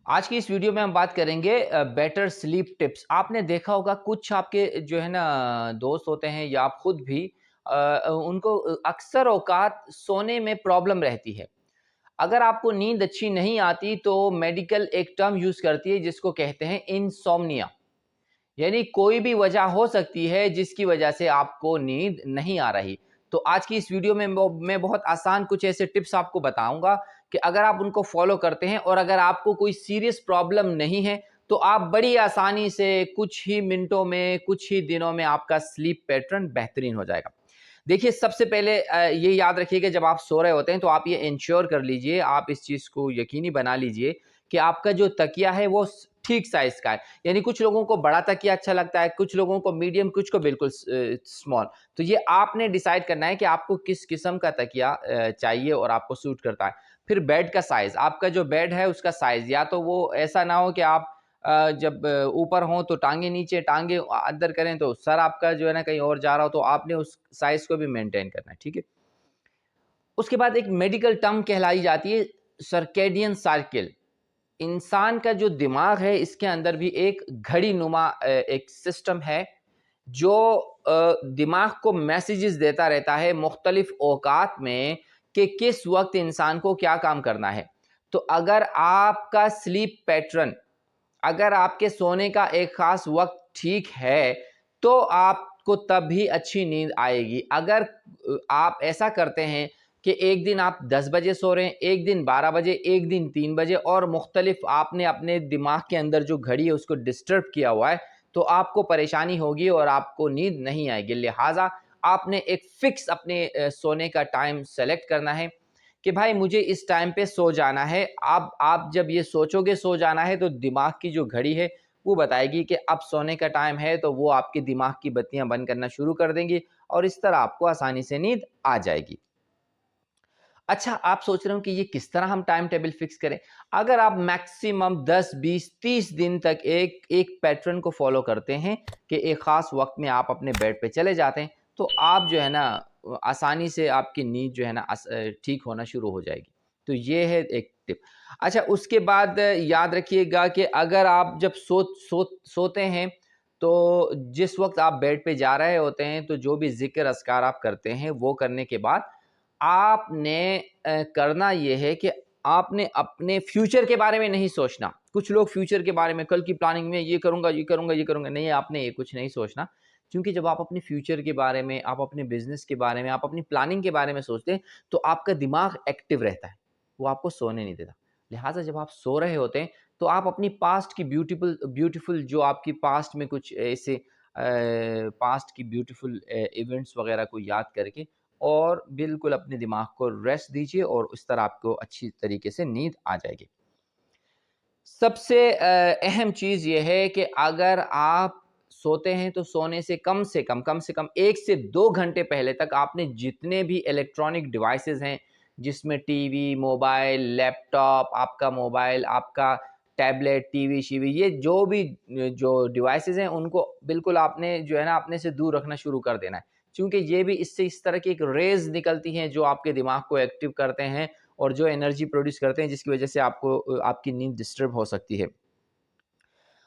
आज की इस वीडियो में हम बात करेंगे बेटर स्लीप टिप्स। आपने देखा होगा कुछ आपके जो है ना दोस्त होते हैं या आप खुद भी उनको अक्सर औकात सोने में प्रॉब्लम रहती है। अगर आपको नींद अच्छी नहीं आती तो मेडिकल एक टर्म यूज़ करती है जिसको कहते हैं इनसोम्निया। यानी कोई भी वजह हो सकती है जिसकी वजह से आपको नींद नहीं आ रही। तो आज की इस वीडियो में मैं बहुत आसान कुछ ऐसे टिप्स आपको बताऊँगा कि अगर आप उनको फ़ॉलो करते हैं और अगर आपको कोई सीरियस प्रॉब्लम नहीं है, तो आप बड़ी आसानी से कुछ ही मिनटों में, कुछ ही दिनों में आपका स्लीप पैटर्न बेहतरीन हो जाएगा। देखिए, सबसे पहले ये याद रखिए कि जब आप सो रहे होते हैं तो आप ये इंश्योर कर लीजिए, आप इस चीज़ को यकीनी बना लीजिए कि आपका जो तकिया है वो ठीक साइज़ का है। यानी कुछ लोगों को बड़ा तकिया अच्छा लगता है, कुछ लोगों को मीडियम, कुछ को बिल्कुल स्मॉल। तो ये आपने डिसाइड करना है कि आपको किस किस्म का तकिया चाहिए और आपको सूट करता है। फिर बेड का साइज़, आपका जो बेड है उसका साइज़, या तो वो ऐसा ना हो कि आप जब ऊपर हों तो टाँगे नीचे, टाँगे अंदर करें तो सर आपका जो है ना कहीं और जा रहा हो, तो आपने उस साइज़ को भी मेंटेन करना है, ठीक है? उसके बाद एक मेडिकल टर्म कहलाई जाती है सर्कैडियन सर्किल। इंसान का जो दिमाग है इसके अंदर भी एक घड़ी नुमा एक सिस्टम है जो दिमाग को मैसेजेस देता रहता है मुख्तलिफ औकात में कि किस वक्त इंसान को क्या काम करना है। तो अगर आपका स्लीप पैटर्न, अगर आपके सोने का एक ख़ास वक़्त ठीक है, तो आपको तभी अच्छी नींद आएगी। अगर आप ऐसा करते हैं कि एक दिन आप 10 बजे सो रहे हैं, एक दिन 12 बजे, एक दिन 3 बजे और मुख्तलिफ आपने अपने दिमाग के अंदर जो घड़ी है उसको डिस्टर्ब किया हुआ है, तो आपको परेशानी होगी और आपको नींद नहीं आएगी। लिहाज़ा आपने एक फ़िक्स अपने सोने का टाइम सेलेक्ट करना है कि भाई मुझे इस टाइम पे सो जाना है। आप जब ये सोचोगे सो जाना है तो दिमाग की जो घड़ी है वो बताएगी कि अब सोने का टाइम है, तो वो आपके दिमाग की बत्तियाँ बंद करना शुरू कर देंगी और इस तरह आपको आसानी से नींद आ जाएगी। अच्छा, आप सोच रहे हो कि ये किस तरह हम टाइम टेबल फिक्स करें? अगर आप मैक्सिमम 10, 20, 30 दिन तक एक एक पैटर्न को फ़ॉलो करते हैं कि एक ख़ास वक़्त में आप अपने बेड पे चले जाते हैं, तो आप जो है ना आसानी से आपकी नींद जो है ना ठीक होना शुरू हो जाएगी। तो ये है एक टिप। अच्छा, उसके बाद याद रखिएगा कि अगर आप जब सोते हैं, तो जिस वक़्त आप बेड पे जा रहे होते हैं, तो जो भी ज़िक्र अस्कार आप करते हैं, वो करने के बाद आपने करना ये है कि आपने अपने फ्यूचर के बारे में नहीं सोचना। कुछ लोग फ्यूचर के बारे में कल की प्लानिंग में ये करूँगा, ये करूँगा, ये करूँगा। नहीं, आपने ये कुछ नहीं सोचना, क्योंकि जब आप अपने फ्यूचर के बारे में, आप अपने बिज़नेस के बारे में, आप अपनी प्लानिंग के बारे में सोचते हैं, तो आपका दिमाग एक्टिव रहता है, वो आपको सोने नहीं देता। लिहाज़ा जब आप सो रहे होते हैं, तो आप अपनी पास्ट की ब्यूटीफुल ब्यूटीफुल जो आपकी पास्ट में कुछ ऐसे पास्ट की ब्यूटीफुल इवेंट्स वगैरह को याद करके और बिल्कुल अपने दिमाग को रेस्ट दीजिए और उस तरह आपको अच्छी तरीके से नींद आ जाएगी। सबसे अहम चीज़ ये है कि अगर आप सोते हैं तो सोने से कम से कम 1 से 2 घंटे पहले तक आपने जितने भी इलेक्ट्रॉनिक डिवाइसेज़ हैं, जिसमें टीवी, मोबाइल, लैपटॉप, आपका मोबाइल, आपका टैबलेट, टीवी-शीवी, ये जो भी जो डिवाइसेज़ हैं उनको बिल्कुल आपने जो है ना अपने से दूर रखना शुरू कर देना है। क्योंकि ये भी इससे इस तरह की एक रेज़ निकलती हैं जो आपके दिमाग को एक्टिव करते हैं और जो एनर्जी प्रोड्यूस करते हैं जिसकी वजह से आपको आपकी नींद डिस्टर्ब हो सकती है।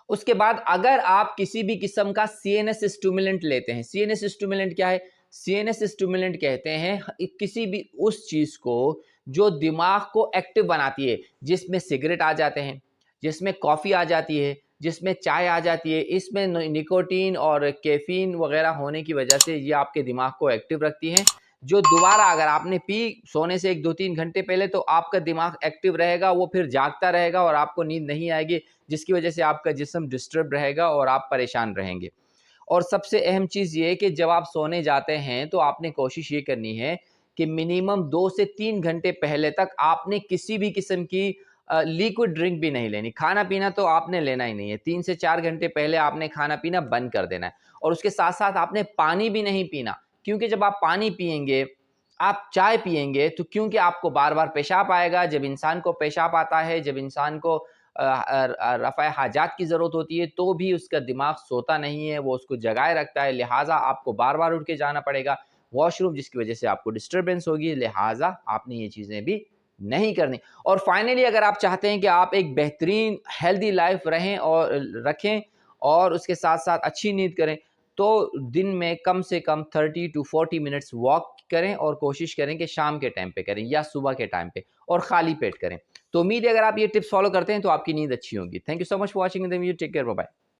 उसके बाद अगर आप किसी भी किस्म का सीएनएस स्टिमुलेंट लेते हैं, सीएनएस स्टिमुलेंट क्या है? सीएनएस स्टिमुलेंट कहते हैं किसी भी उस चीज़ को जो दिमाग को एक्टिव बनाती है, जिसमें सिगरेट आ जाते हैं, जिसमें कॉफ़ी आ जाती है, जिसमें चाय आ जाती है, इसमें निकोटीन और कैफ़ीन वगैरह होने की वजह से ये आपके दिमाग को एक्टिव रखती हैं। जो दोबारा अगर आपने पी सोने से 1, 2, 3 घंटे पहले, तो आपका दिमाग एक्टिव रहेगा, वो फिर जागता रहेगा और आपको नींद नहीं आएगी, जिसकी वजह से आपका जिस्म डिस्टर्ब रहेगा और आप परेशान रहेंगे। और सबसे अहम चीज़ ये है कि जब आप सोने जाते हैं तो आपने कोशिश ये करनी है कि मिनिमम 2 से 3 घंटे पहले तक आपने किसी भी किस्म की लिक्विड ड्रिंक भी नहीं लेनी। खाना-पीना तो आपने लेना ही नहीं है। 3 से 4 घंटे पहले आपने खाना-पीना बंद कर देना है और उसके साथ-साथ आपने पानी भी नहीं पीना, क्योंकि जब आप पानी पिएँगे, आप चाय पिएँगे, तो क्योंकि आपको बार-बार पेशाब आएगा। जब इंसान को पेशाब आता है, जब इंसान को रफ़ा हाजात की ज़रूरत होती है, तो भी उसका दिमाग सोता नहीं है, वो उसको जगाए रखता है। लिहाज़ा आपको बार-बार उठ के जाना पड़ेगा वॉशरूम, जिसकी वज़ह से आपको डिस्टर्बेंस होगी। लिहाज़ा आपने ये चीज़ें भी नहीं करनी। और फाइनली अगर आप चाहते हैं कि आप एक बेहतरीन हेल्दी लाइफ रहें और रखें और उसके साथ-साथ अच्छी नींद करें, तो दिन में कम से कम 30 टू 40 मिनट्स वॉक करें और कोशिश करें कि शाम के टाइम पे करें या सुबह के टाइम पे और खाली पेट करें। तो उम्मीद है अगर आप ये टिप्स फ़ॉलो करते हैं तो आपकी नींद अच्छी होगी। Thank you so much for watching the video. Take care, bye bye.